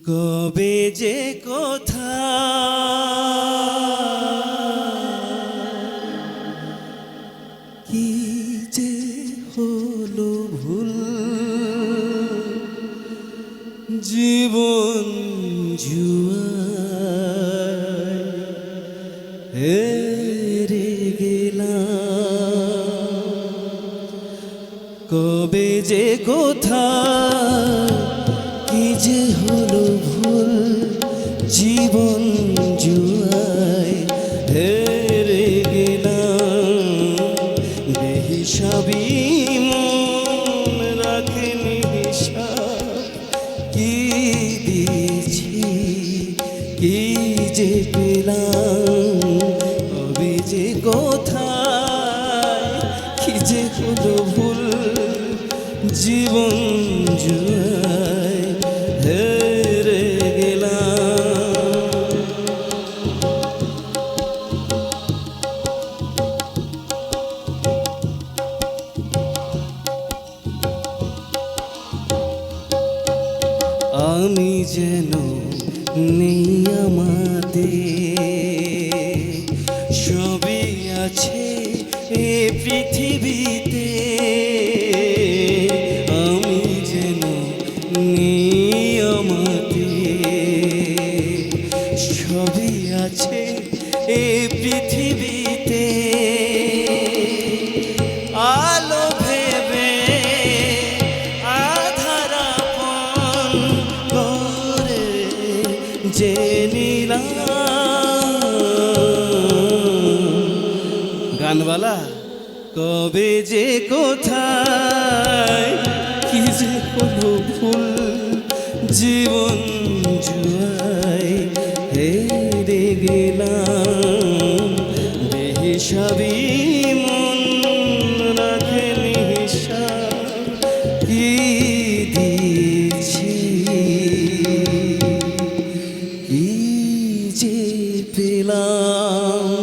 কবে যে কোথা কি যে হলো ভুল জীবন জুয়ায় হেরে গেলাম কবে যে কোথা কি যে হলো ভুল জীবন জুয়ায় হেরে গেলাম বেহিসাবি মন রাখেনি হিসাব কি দিয়েছি কি যে পেলাম কবে যে কোথায় কি যে হলো ভুল জীবন জুয়ায় হেরে গেলাম আমি যেন নেই আমাদের সবই আছে এ পৃথিবীতে আমি যেন নেই আমাদের সবই আছে এ পৃথিবীতে আলো ভেবে আধার আপন করে যে নিলাম গানওয়ালা কবে যে কোথায় কি যে হলো ভুল জীবন জুয়ায় হেরে গেলাম বেহিসাবি মন রাখেনি হিসাব কি দিয়েছি কি যে পেলাম